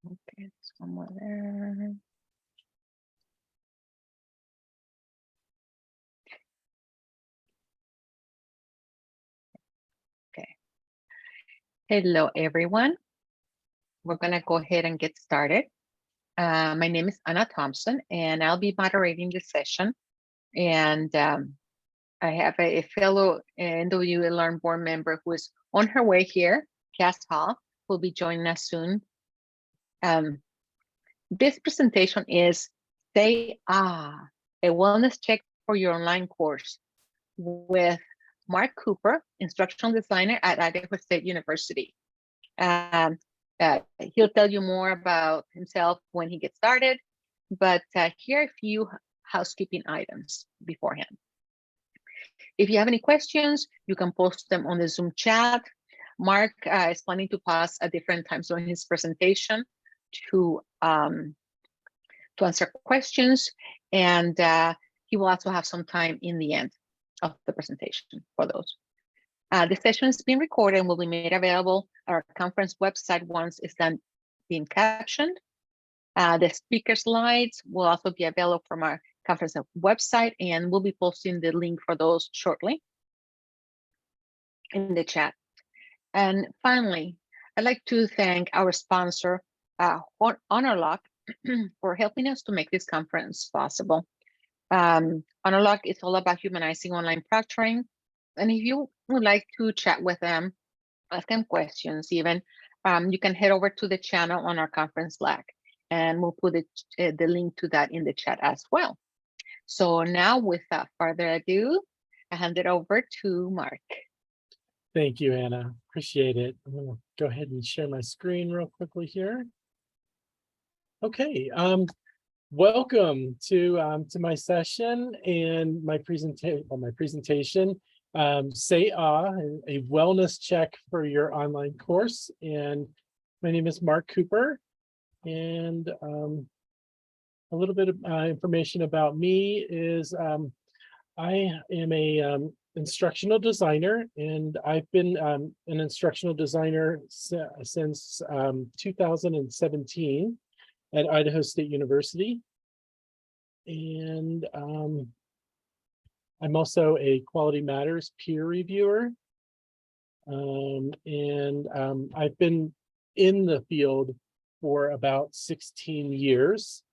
Okay, there's one more there. Okay. Hello, everyone. We're going to go ahead and get started. My name is Anna Thompson, and I'll be moderating this session. And I have a fellow NWA Learn board member who is on her way here, Cass Hall, who will be joining us soon. This presentation is Say Ah, a wellness check for your online course with Mark Cooper, instructional designer at Idaho State University. He'll tell you more about himself when he gets started, but here are a few housekeeping items beforehand. If you have any questions, you can post them on the Zoom chat. Mark is planning to pause at different times during his presentation to answer questions, and he will also have some time in the end of the presentation for those. The session is being recorded and will be made available on our conference website once it's done being captioned. The speaker slides will also be available from our conference website, and we'll be posting the link for those shortly in the chat. And finally, I'd like to thank our sponsor, HonorLock, for helping us to make this conference possible. HonorLock is all about humanizing online proctoring. And if you would like to chat with them, ask them questions even, you can head over to the channel on our conference Slack, and we'll put the link to that in the chat as well. So now, without further ado, I hand it over to Mark. Thank you, Anna. Appreciate it. I'm going to go ahead and share my screen real quickly here. Okay, welcome to my session and my presentation. Say Ah, a wellness check for your online course. And my name is Mark Cooper, and a little bit of information about me is I am a instructional designer, and I've been an instructional designer since 2017 at Idaho State University. And I'm also a Quality Matters peer reviewer. I've been in the field for about 16 years.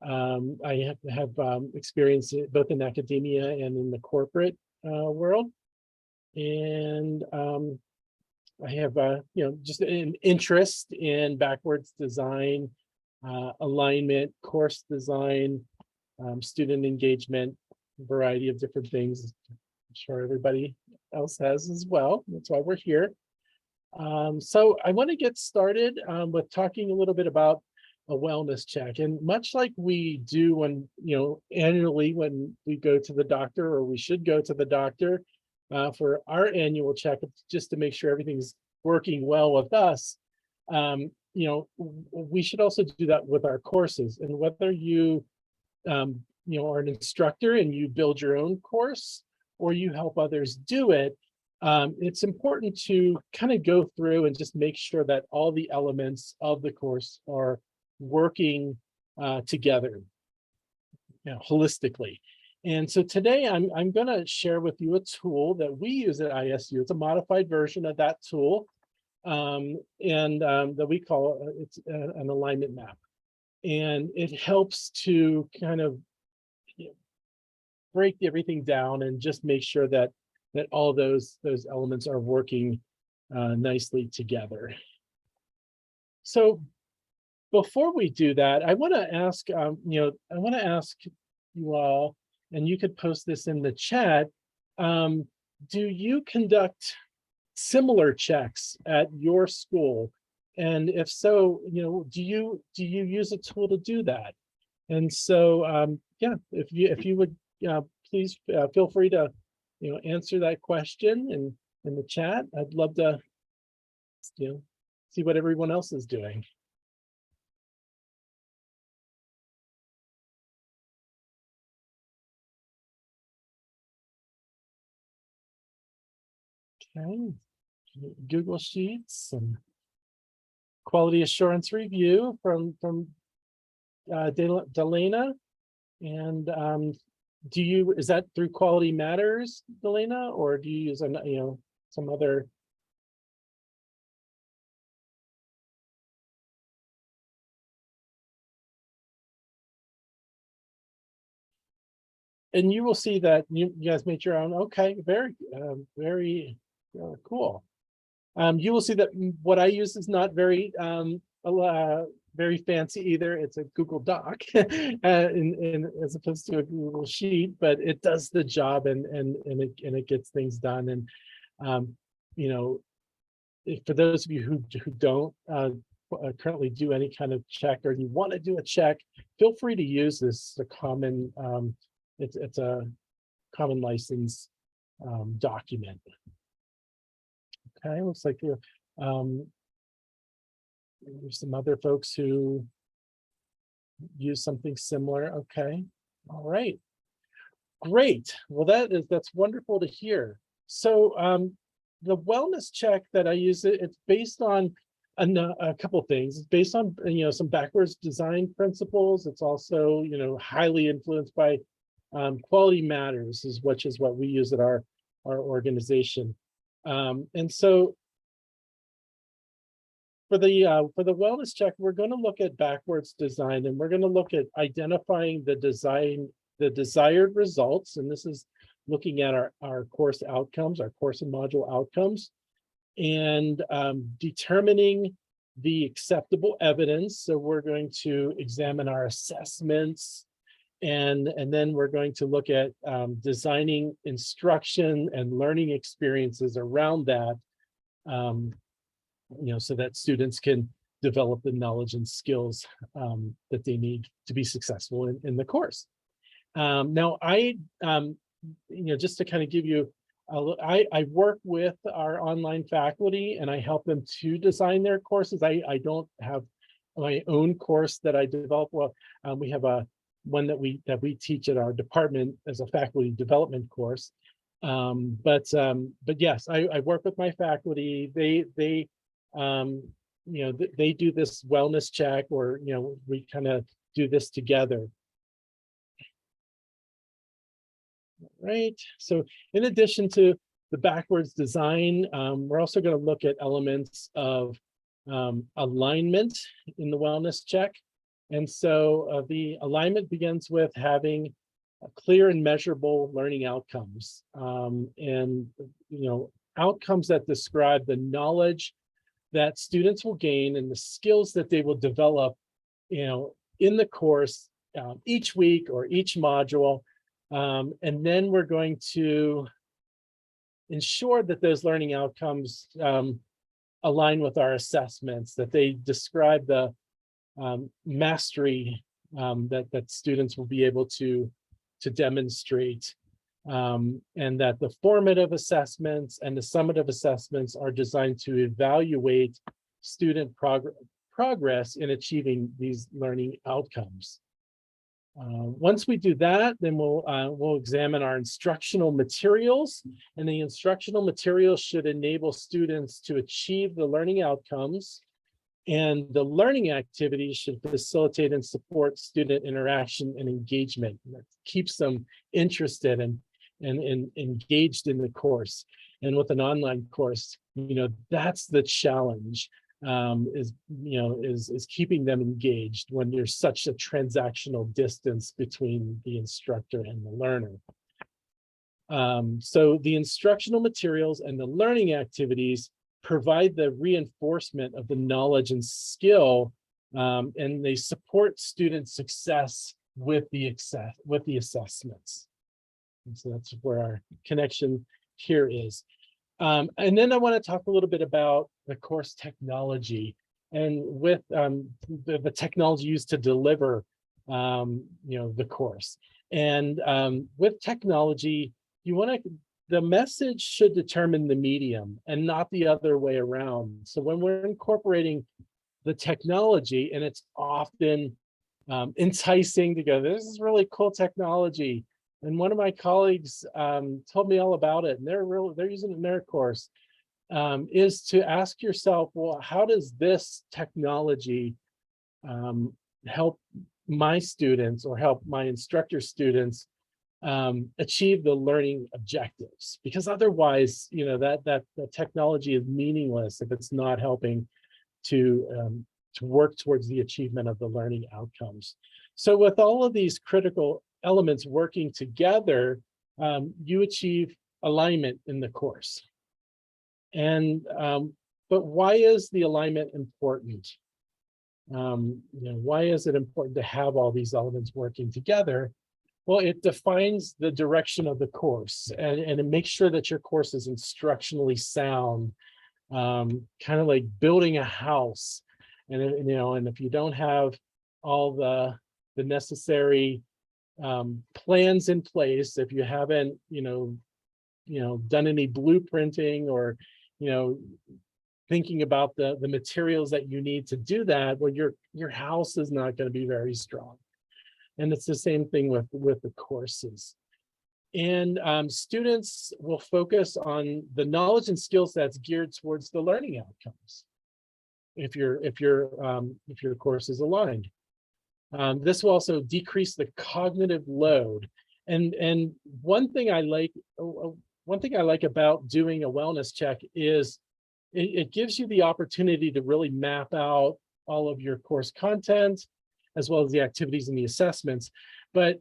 I have experience both in academia and in the corporate world. And I have just an interest in backwards design, alignment, course design, student engagement, a variety of different things. I'm sure everybody else has as well. That's why we're here. So I want to get started with talking a little bit about a wellness check. And much like we do when, annually when we go to the doctor, or we should go to the doctor for our annual checkup, just to make sure everything's working well with us, we should also do that with our courses. And whether you are an instructor and you build your own course, or you help others do it, it's important to kind of go through and just make sure that all the elements of the course are working together, holistically. And so today I'm going to share with you a tool that we use at ISU. It's a modified version of that tool, that we call it's an alignment map. And it helps to kind of break everything down and just make sure that all those elements are working nicely together. So before we do that, I want to ask, you all, and you could post this in the chat. Do you conduct similar checks at your school? And if so, do you use a tool to do that? And so, yeah, if you would please feel free to answer that question in the chat. I'd love to see what everyone else is doing. Okay, Google Sheets and quality assurance review from Delana. And is that through Quality Matters, Delana, or do you use some other? And you will see that you guys made your own. Okay, very cool. You will see that what I use is not very very fancy either. It's a Google Doc, as opposed to a Google Sheet, but it does the job and it gets things done. And for those of you who don't currently do any kind of check, or you want to do a check, feel free to use this. A common it's a common license document. Okay, looks like there's some other folks who use something similar. Okay, all right, great. Well, that's wonderful to hear. So the wellness check that I use, it's based on a couple of things. It's based on some backwards design principles. It's also highly influenced by Quality Matters, which is what we use at our organization. And so for the wellness check, we're going to look at backwards design, and we're going to look at identifying the desired results. And this is looking at our course outcomes, our course and module outcomes, and determining the acceptable evidence. So we're going to examine our assessments, and then we're going to look at designing instruction and learning experiences around that, so that students can develop the knowledge and skills that they need to be successful in the course. Now, just to kind of give you, I work with our online faculty and I help them to design their courses. I don't have my own course that I develop. Well, we have one that we teach at our department as a faculty development course. But yes, I work with my faculty. They do this wellness check, or we kind of do this together. Right. So in addition to the backwards design, we're also going to look at elements of alignment in the wellness check. And so the alignment begins with having clear and measurable learning outcomes, and outcomes that describe the knowledge that students will gain and the skills that they will develop in the course each week or each module. And then we're going to ensure that those learning outcomes align with our assessments, that they describe the mastery that students will be able to demonstrate, and that the formative assessments and the summative assessments are designed to evaluate student progress in achieving these learning outcomes. Once we do that, then we'll examine our instructional materials, and the instructional materials should enable students to achieve the learning outcomes, and the learning activities should facilitate and support student interaction and engagement. That keeps them interested and engaged in the course. And with an online course, that's the challenge. Is keeping them engaged when there's such a transactional distance between the instructor and the learner. So the instructional materials and the learning activities provide the reinforcement of the knowledge and skill, and they support student success with the assessments. And so that's where our connection here is. And then I want to talk a little bit about the course technology, and with the technology used to deliver the course. And with technology, the message should determine the medium and not the other way around. So when we're incorporating the technology, and it's often enticing to go, this is really cool technology. And one of my colleagues told me all about it, and they're using it in their course. is to ask yourself, well, how does this technology help my students or help my instructor students achieve the learning objectives? Because otherwise, that the technology is meaningless if it's not helping to work towards the achievement of the learning outcomes. So with all of these critical elements working together, you achieve alignment in the course. And but why is the alignment important? Why is it important to have all these elements working together? Well, it defines the direction of the course, and it makes sure that your course is instructionally sound, kind of like building a house. And and if you don't have all the necessary plans in place, if you haven't done any blueprinting or thinking about the materials that you need to do that, well, your house is not going to be very strong. And it's the same thing with the courses. And students will focus on the knowledge and skill sets geared towards the learning outcomes if your course is aligned. This will also decrease the cognitive load. And one thing I like about doing a wellness check is it gives you the opportunity to really map out all of your course content, as well as the activities and the assessments. But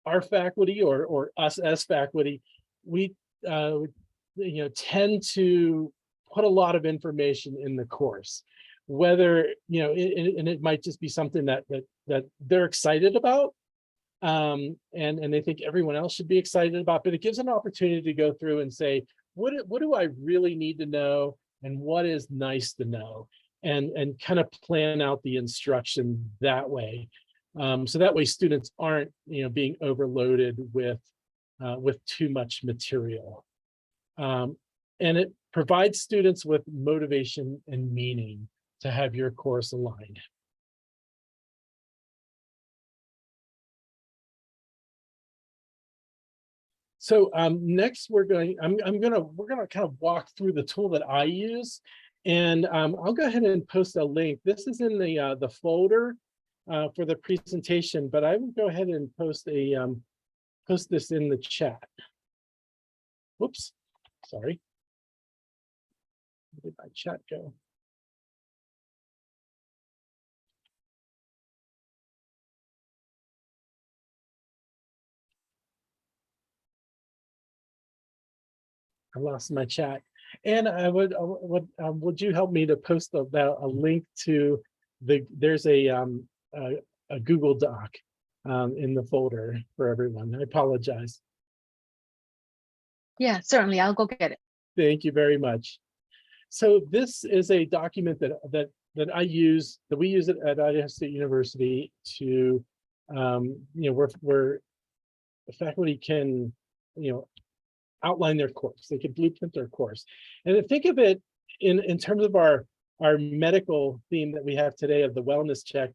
our faculty or us as faculty, we tend to put a lot of information in the course, whether and it might just be something that they're excited about, and they think everyone else should be excited about, but it gives an opportunity to go through and say, what do I really need to know, and what is nice to know, and kind of plan out the instruction that way. So that way students aren't being overloaded with too much material. And it provides students with motivation and meaning to have your course aligned. So next we're gonna kind of walk through the tool that I use, and I'll go ahead and post a link. This is in the folder for the presentation, but I will go ahead and post this in the chat. Whoops, sorry. Where did my chat go? I lost my chat. And would you help me to post a link to there's a Google Doc in the folder for everyone. I apologize. Yeah, certainly. I'll go get it. Thank you very much. So this is a document that I use, that we use it at Idaho State University to, where the faculty can, outline their course. They can blueprint their course. And to think of it in terms of our medical theme that we have today of the wellness check,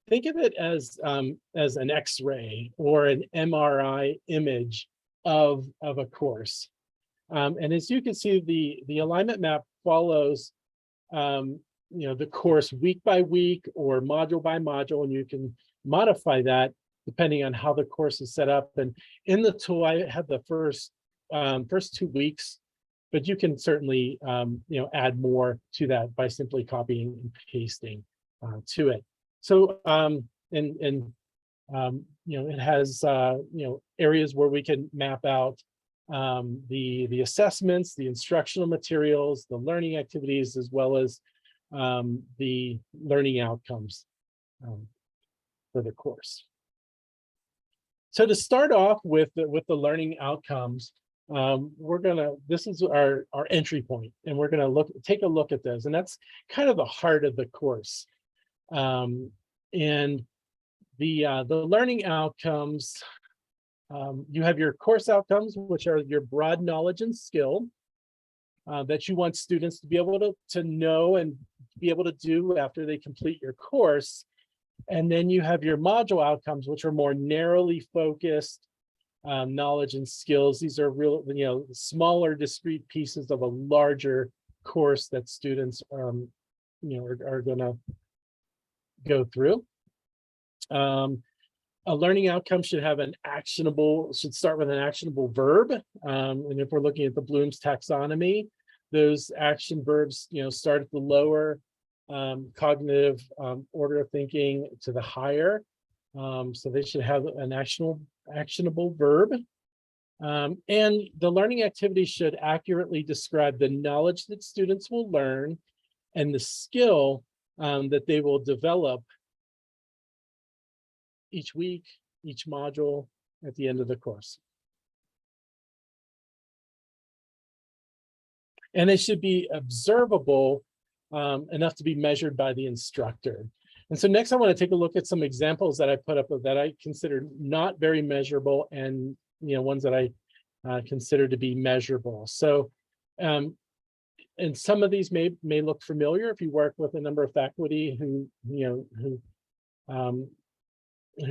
think of it as an X-ray or an MRI image of a course. And as you can see, the alignment map follows the course week by week or module by module, and you can modify that depending on how the course is set up. And in the tool, I have the first 2 weeks, but you can certainly add more to that by simply copying and pasting to it. So it has areas where we can map out the assessments, the instructional materials, the learning activities, as well as the learning outcomes for the course. So to start off with the learning outcomes, this is our entry point, and we're gonna take a look at those, and that's kind of the heart of the course. And the learning outcomes, you have your course outcomes, which are your broad knowledge and skill that you want students to be able to know and be able to do after they complete your course. And then you have your module outcomes, which are more narrowly focused knowledge and skills. These are real, smaller discrete pieces of a larger course that students are going to go through. A learning outcome should start with an actionable verb. And if we're looking at the Bloom's taxonomy, those action verbs, start at the lower cognitive order of thinking to the higher. So they should have an actionable verb. And the learning activity should accurately describe the knowledge that students will learn and the skill that they will develop each week, each module at the end of the course. And it should be observable enough to be measured by the instructor. And so next I want to take a look at some examples that I put up that I consider not very measurable and ones that I consider to be measurable. So and some of these may look familiar if you work with a number of faculty who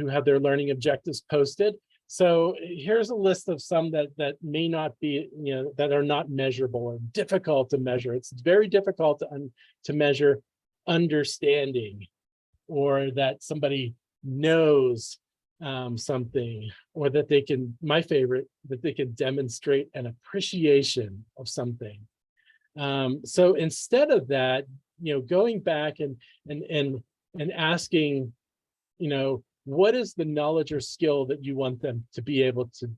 have their learning objectives posted. So here's a list of some that may not be, that are not measurable or difficult to measure. It's very difficult to measure understanding, or that somebody knows something, or that they can, my favorite, that they can demonstrate an appreciation of something. So instead of that, going back and asking, what is the knowledge or skill that you want them to be able to,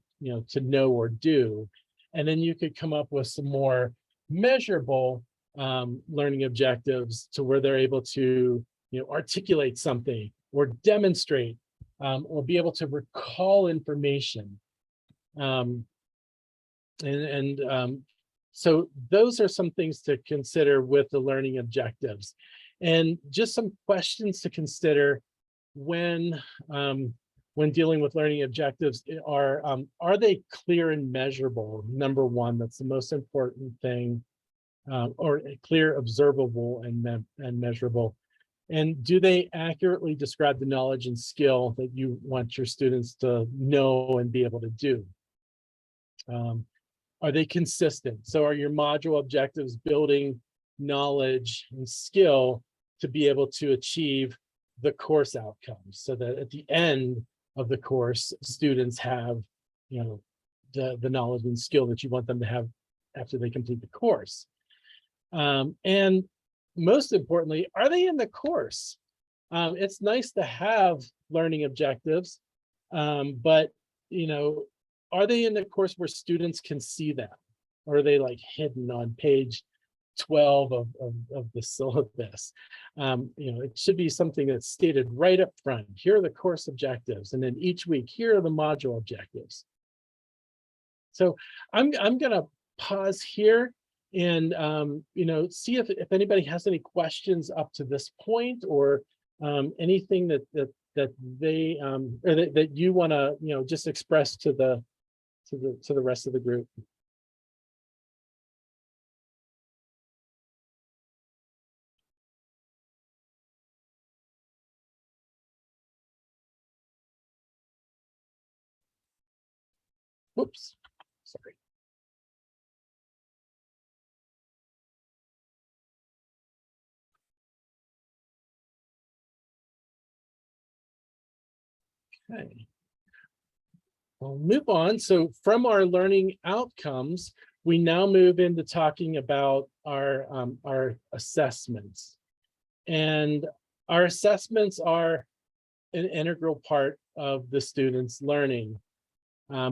to know or do? And then you could come up with some more measurable learning objectives to where they're able to, articulate something or demonstrate or be able to recall information. So those are some things to consider with the learning objectives, and just some questions to consider when dealing with learning objectives are they clear and measurable? Number one, that's the most important thing, or clear, observable, and measurable. And do they accurately describe the knowledge and skill that you want your students to know and be able to do? Are they consistent? So are your module objectives building knowledge and skill to be able to achieve the course outcomes, so that at the end of the course, students have, the knowledge and skill that you want them to have after they complete the course? And most importantly, are they in the course? It's nice to have learning objectives, but are they in the course where students can see them? Or are they like hidden on page 12 of the syllabus? It should be something that's stated right up front. Here are the course objectives, and then each week, here are the module objectives. So I'm going to pause here and see if anybody has any questions up to this point, or anything that they or that you want to just express to the rest of the group. Whoops, sorry. Okay. We'll move on. So from our learning outcomes, we now move into talking about our assessments. And our assessments are an integral part of the student's learning,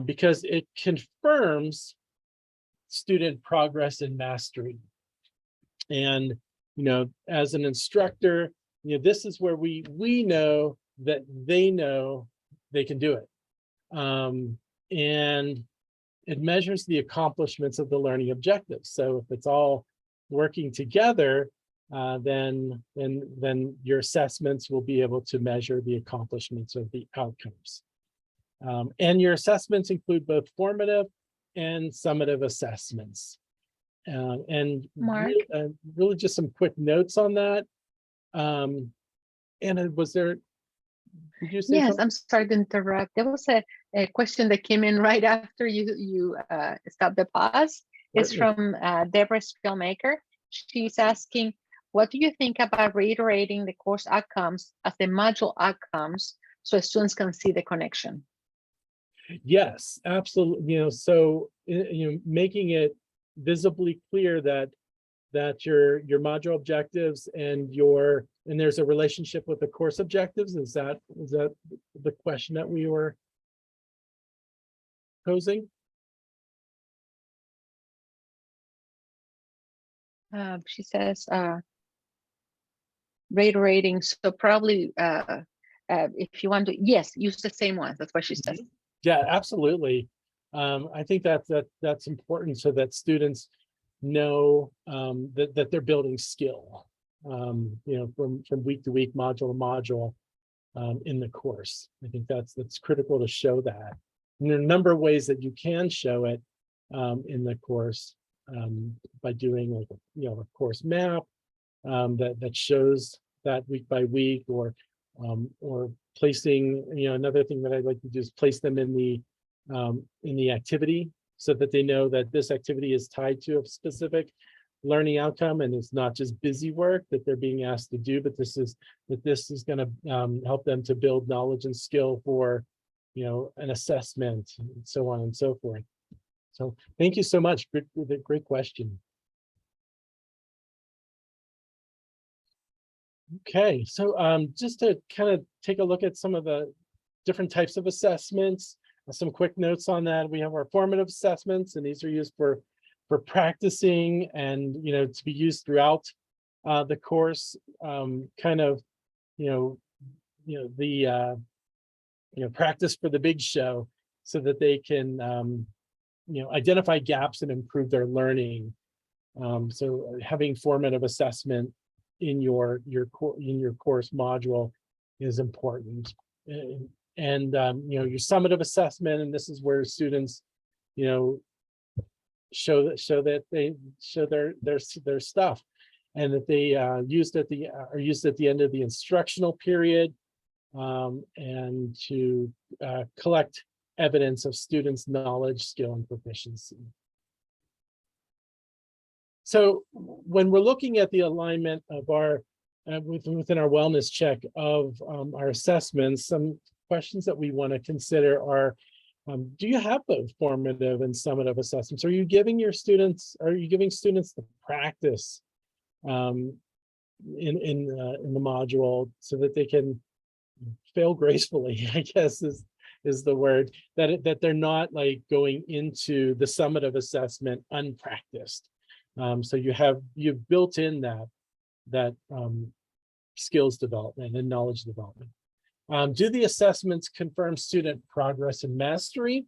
because it confirms student progress and mastery. And as an instructor, this is where we know that they know they can do it. And it measures the accomplishments of the learning objectives. So if it's all working together, then your assessments will be able to measure the accomplishments of the outcomes. And your assessments include both formative and summative assessments. And Mark? really just some quick notes on that. And was there, did you say Yes, something? I'm sorry to interrupt. There was a A question that came in right after you stopped the pause is Certainly. from Deborah's filmmaker. She's asking, what do you think about reiterating the course outcomes as the module outcomes so students can see the connection? Yes, absolutely. So making it visibly clear that your module objectives and there's a relationship with the course objectives. Is that the question that we were posing? She says reiterating, so probably if you want to, yes, use the same ones. That's what she says. Yeah, absolutely. I think that's important so that students know that they're building skill, from week to week, module to module, in the course. I think that's critical to show that. And there are a number of ways that you can show it in the course, by doing like a course map that shows that week by week, or placing, another thing that I like to do is place them in the activity so that they know that this activity is tied to a specific learning outcome, and it's not just busy work that they're being asked to do, but this is going to help them to build knowledge and skill for an assessment, and so on and so forth. So thank you so much. Great question. Okay, so just to kind of take a look at some of the different types of assessments, some quick notes on that. We have our formative assessments, and these are used for practicing and to be used throughout the course. Practice for the big show, so that they can identify gaps and improve their learning. So having formative assessment in your course module is important. And your summative assessment, and this is where students show that they show their stuff, and that they are used at the end of the instructional period, and to collect evidence of students' knowledge, skill, and proficiency. So when we're looking at the alignment of our within our wellness check of our assessments, some questions that we want to consider are, do you have both formative and summative assessments? Are you giving students the practice in the module so that they can fail gracefully, I guess is the word, that they're not like going into the summative assessment unpracticed. So you've built in that skills development and knowledge development. Do the assessments confirm student progress and mastery?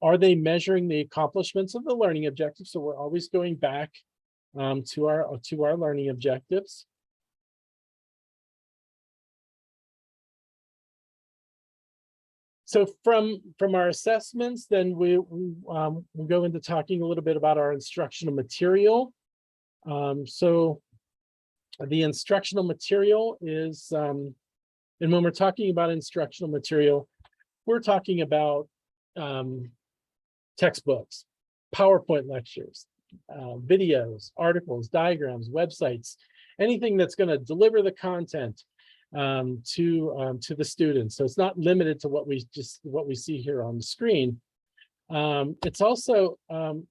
Are they measuring the accomplishments of the learning objectives? So we're always going back to our learning objectives. So from our assessments, then we'll go into talking a little bit about our instructional material. So the instructional material is, and when we're talking about instructional material, we're talking about textbooks, PowerPoint lectures, videos, articles, diagrams, websites, anything that's going to deliver the content to the students. So it's not limited to what we see here on the screen. It's also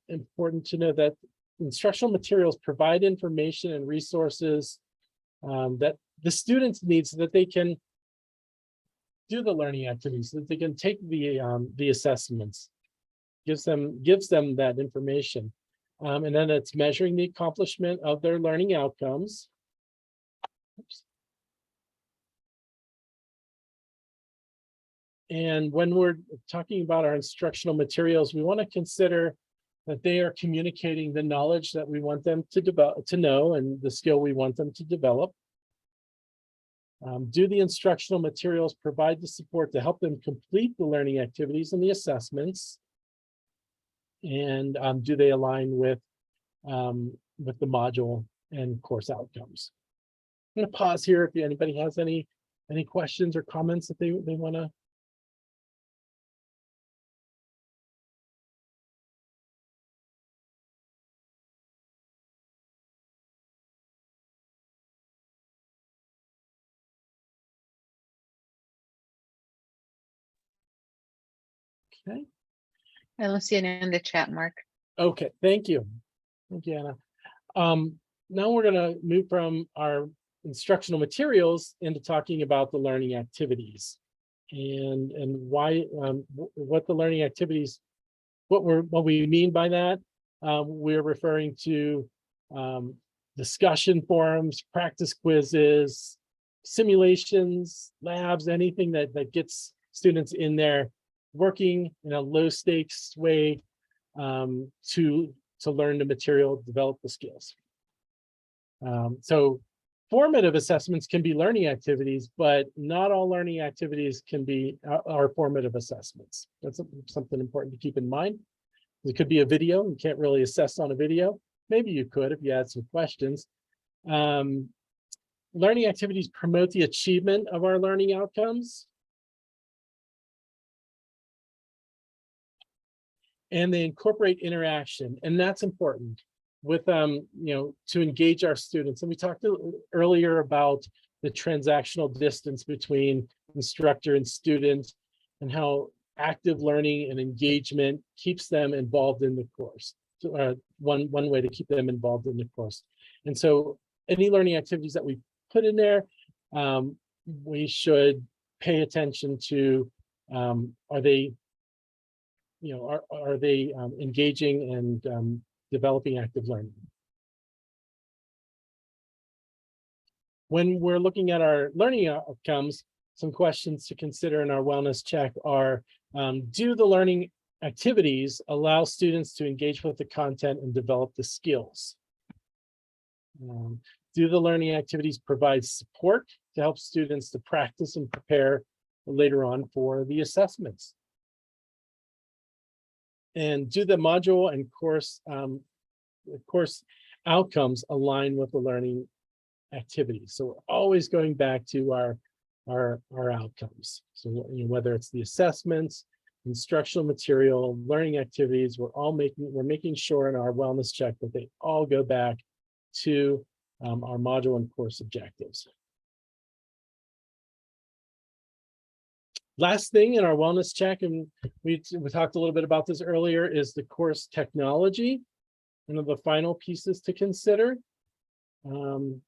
important to know that instructional materials provide information and resources that the students need so that they can do the learning activities, so that they can take the assessments. Gives them that information, and then it's measuring the accomplishment of their learning outcomes. Oops. And when we're talking about our instructional materials, we want to consider that they are communicating the knowledge that we want them to know, and the skill we want them to develop. Do the instructional materials provide the support to help them complete the learning activities and the assessments? And do they align with the module and course outcomes? I'm going to pause here if anybody has any questions or comments that they want to Okay. I don't see any in the chat, Mark. Okay, thank you. Thank you, Anna. Now we're going to move from our instructional materials into talking about the learning activities and why what the learning activities, what we mean by that. We're referring to discussion forums, practice quizzes, simulations, labs, anything that gets students in there working in a low stakes way to learn the material, develop the skills. So formative assessments can be learning activities, but not all learning activities can be are formative assessments. That's something important to keep in mind. It could be a video. You can't really assess on a video. Maybe you could if you had some questions. Learning activities promote the achievement of our learning outcomes. And they incorporate interaction, and that's important with to engage our students. And we talked earlier about the transactional distance between instructor and student and how active learning and engagement keeps them involved in the course. One way to keep them involved in the course. And so any learning activities that we put in there, we should pay attention to, are they are they engaging and developing active learning? When we're looking at our learning outcomes, some questions to consider in our wellness check are, do the learning activities allow students to engage with the content and develop the skills? Do the learning activities provide support to help students to practice and prepare later on for the assessments? And do the module and course outcomes align with the learning activities? So we're always going back to our outcomes. So whether it's the assessments, instructional material, learning activities, we're making sure in our wellness check that they all go back to our module and course objectives. Last thing in our wellness check, and we talked a little bit about this earlier, is the course technology. One of the final pieces to consider. And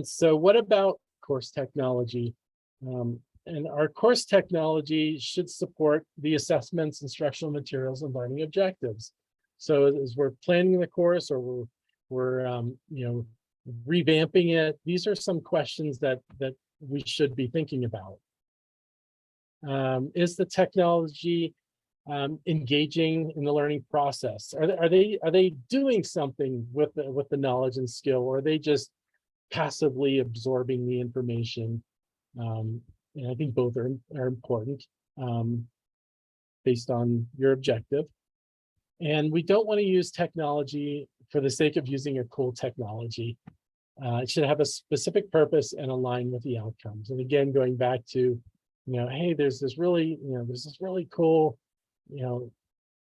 so what about course technology? And our course technology should support the assessments, instructional materials, and learning objectives. So as we're planning the course, or we're revamping it, these are some questions that we should be thinking about. Is the technology engaging in the learning process? Are they doing something with the knowledge and skill, or are they just passively absorbing the information? And I think both are important based on your objective. And we don't want to use technology for the sake of using a cool technology. It should have a specific purpose and align with the outcomes. And again, going back to, hey, there's this really cool,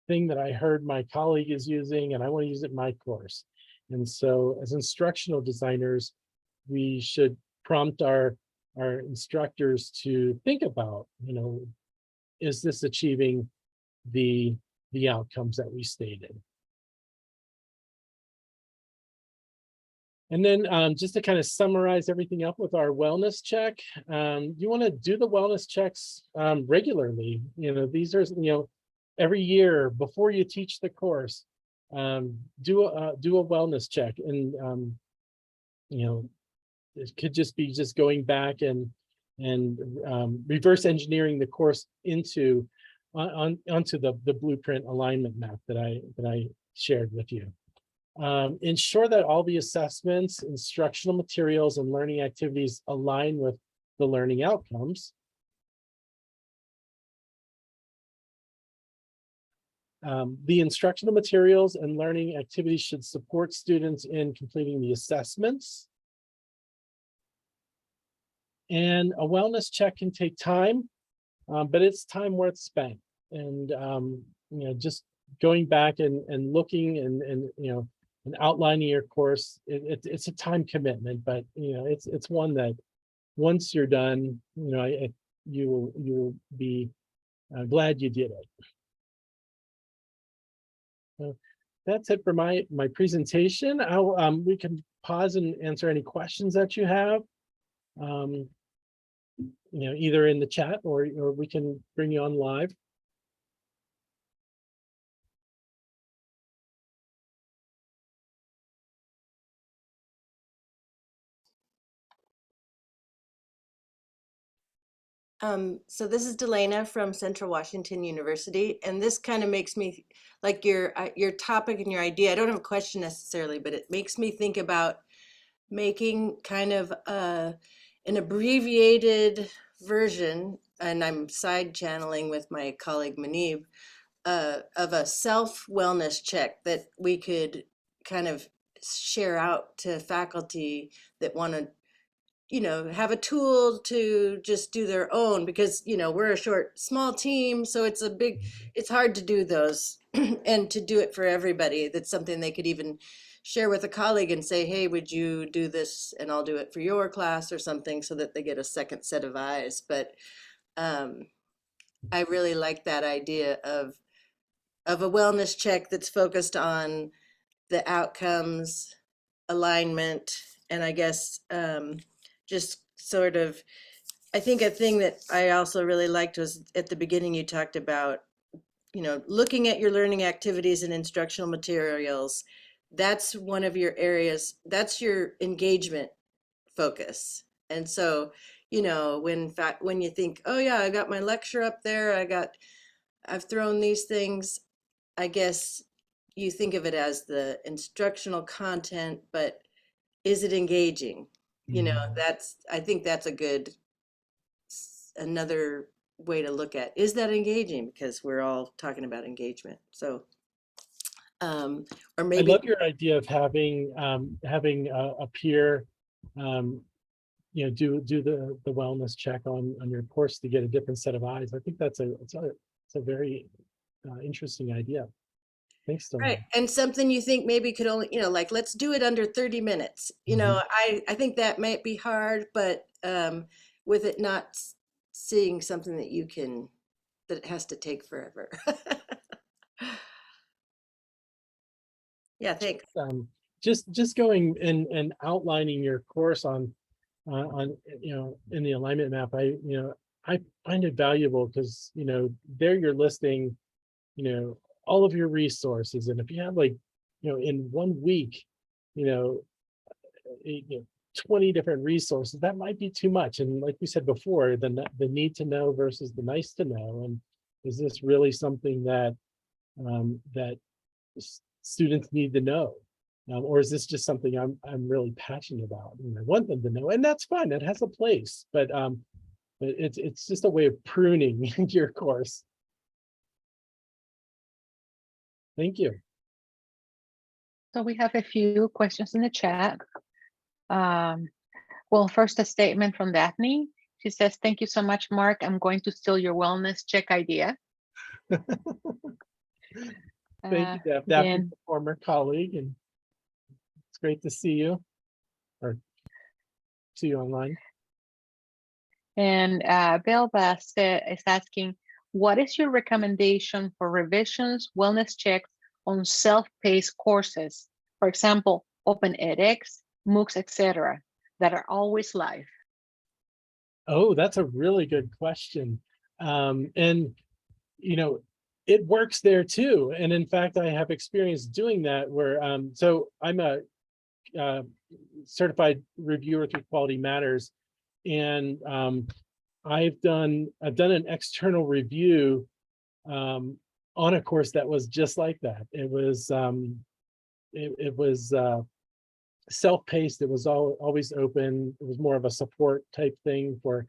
thing that I heard my colleague is using, and I want to use it in my course. And so as instructional designers, we should prompt our instructors to think about, is this achieving the outcomes that we stated? And then just to kind of summarize everything up with our wellness check, you want to do the wellness checks regularly. These are, every year before you teach the course, do a wellness check. And, it could just be going back and reverse engineering the course onto the blueprint alignment map that I shared with you. Ensure that all the assessments, instructional materials, and learning activities align with the learning outcomes. The instructional materials and learning activities should support students in completing the assessments. And a wellness check can take time, but it's time worth spent. And just going back and looking and outlining your course, it's a time commitment, but it's one that once you're done, you will be glad you did it. So that's it for my presentation. We can pause and answer any questions that you have. Either in the chat or we can bring you on live. So this is Delana from Central Washington University, and this kind of makes me like your topic and your idea. I don't have a question necessarily, but it makes me think about making kind of an abbreviated version, and I'm side channeling with my colleague Manib, of a self-wellness check that we could kind of share out to faculty that want to have a tool to just do their own, because we're a small team, so it's hard to do those and to do it for everybody. That's something they could even share with a colleague and say, hey, would you do this and I'll do it for your class or something, so that they get a second set of eyes. But I really like that idea of a wellness check that's focused on the outcomes, alignment, and I guess just sort of, I think a thing that I also really liked was at the beginning you talked about, looking at your learning activities and instructional materials. That's one of your areas, that's your engagement focus. And so, when you think, oh yeah, I got my lecture up there, I've thrown these things, I guess you think of it as the instructional content, but is it engaging? I think that's another way to look at, is that engaging? Because we're all talking about engagement. So, or I maybe. love your idea of having a peer, do the wellness check on your course to get a different set of eyes. I think it's a very interesting idea. Thanks, Dylan. Right. And something you think maybe could only, like, let's do it under 30 minutes. I think that might be hard, but with it not seeing something that that it has to take forever. Yeah, thanks. Just going and outlining your course on in the alignment map, I find it valuable because there you're listing all of your resources, and if you have in 1 week 20 different resources, that might be too much. And like we said before, the need to know versus the nice to know, and is this really something that that students need to know, or is this just something I'm really passionate about and I want them to know? And that's fine, that has a place, but it's just a way of pruning your course. Thank you. So we have a few questions in the chat. Well, first, a statement from Daphne. She says, thank you so much, Mark. I'm going to steal your wellness check idea. Thank you, Daphne, former colleague, and it's great to see you, or see you online. And Belba is asking, what is your recommendation for revisions, wellness checks on self-paced courses? For example, Open edX, MOOCs, etc., that are always live? Oh, that's a really good question. And it works there too. And in fact, I have experience doing that where, so I'm a certified reviewer through Quality Matters. And I've done an external review on a course that was just like that. It was self-paced. It was always open. It was more of a support type thing for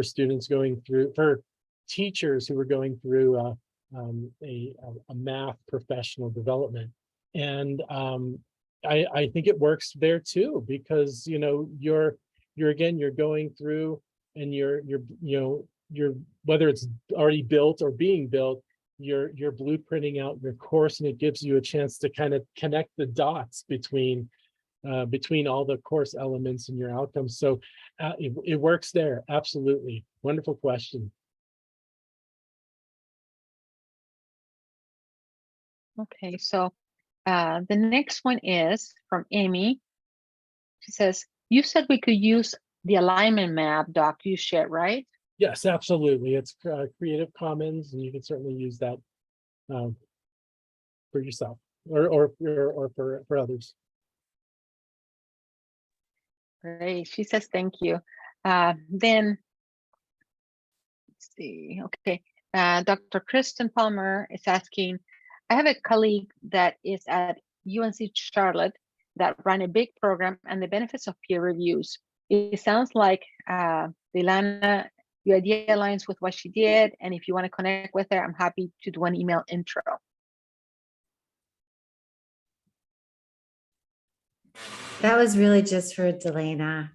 students going through, for teachers who were going through a math professional development. And I think it works there too, because you're going through, and you're whether it's already built or being built, you're blueprinting out your course, and it gives you a chance to kind of connect the dots between all the course elements and your outcomes. So it works there. Absolutely. Wonderful question. Okay, so the next one is from Amy. She says, you said we could use the alignment map doc you shared, right? Yes, absolutely. It's Creative Commons, and you can certainly use that um, for yourself or for others. Great. She says, thank you. Then, let's see. Okay. Dr. Kristen Palmer is asking, I have a colleague that is at UNC Charlotte that ran a big program and the benefits of peer reviews. It sounds like Delana, your idea aligns with what she did. And if you want to connect with her, I'm happy to do an email intro. That was really just for Delana.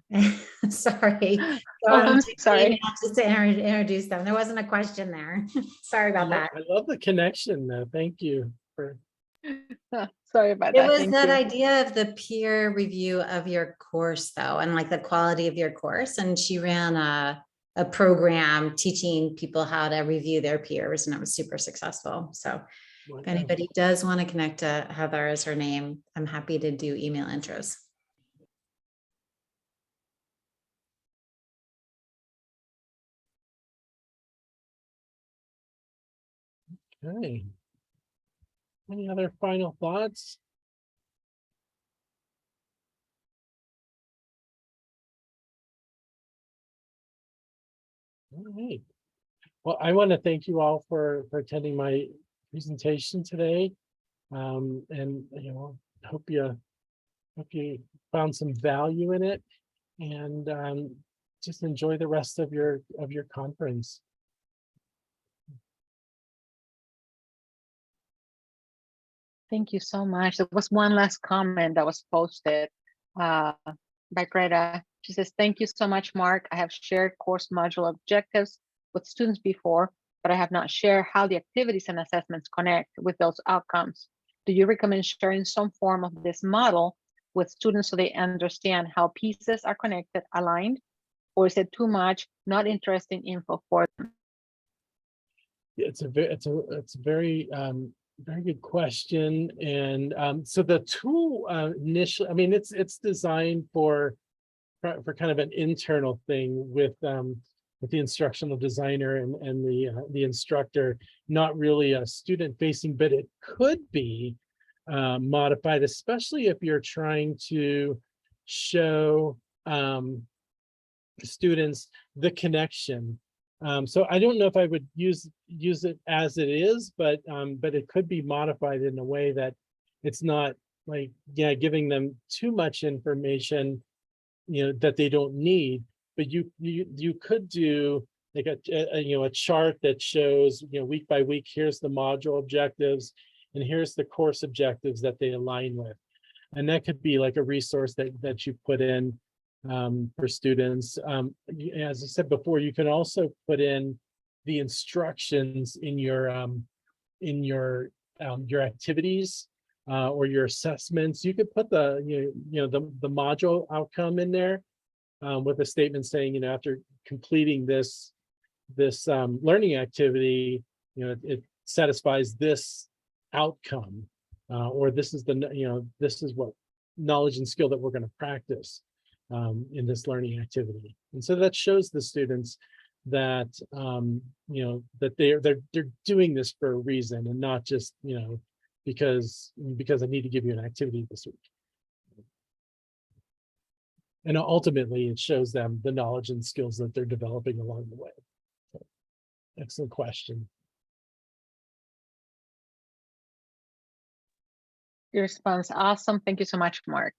Sorry. Oh, I'm sorry. Just to introduce them. There wasn't a question there. Sorry about that. I love the connection. Thank you for. Sorry about It that. was Thank that you. idea of the peer review of your course, though, and like the quality of your course. And she ran a program teaching people how to review their peers, and it was super successful. So if anybody does want to connect to Heather as her name, I'm happy to do email intros. Okay. Any other final thoughts? All right. Well, I want to thank you all for attending my presentation today. And hope you found some value in it, and just enjoy the rest of your conference. Thank you so much. There was one last comment that was posted by Greta. She says, thank you so much, Mark. I have shared course module objectives with students before, but I have not shared how the activities and assessments connect with those outcomes. Do you recommend sharing some form of this model with students so they understand how pieces are connected, aligned, or is it too much, not interesting info for them? It's a very very good question. And so the tool initially, I mean, it's designed for kind of an internal thing with the instructional designer and the instructor, not really a student facing, but it could be modified, especially if you're trying to show students the connection. So I don't know if I would use it as it is, but it could be modified in a way that it's not like, yeah, giving them too much information, that they don't need. But you could do like a chart that shows, week by week, here's the module objectives and here's the course objectives that they align with. And that could be like a resource that you put in for students. As I said before, you can also put in the instructions in your activities or your assessments. You could put the the module outcome in there with a statement saying, after completing this learning activity, it satisfies this outcome, or this is this is what knowledge and skill that we're going to practice in this learning activity. And so that shows the students that that they're doing this for a reason, and not just because I need to give you an activity this week. And ultimately it shows them the knowledge and skills that they're developing along the way. So, excellent question. Your response, awesome. Thank you so much, Mark.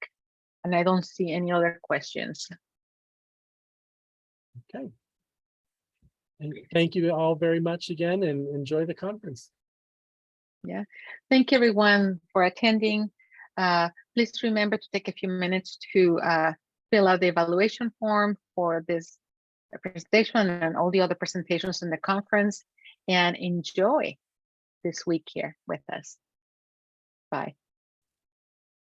And I don't see any other questions. Okay. And thank you all very much again, and enjoy the conference. Yeah. Thank you everyone for attending. Please remember to take a few minutes to fill out the evaluation form for this presentation and all the other presentations in the conference, and enjoy this week here with us. Bye.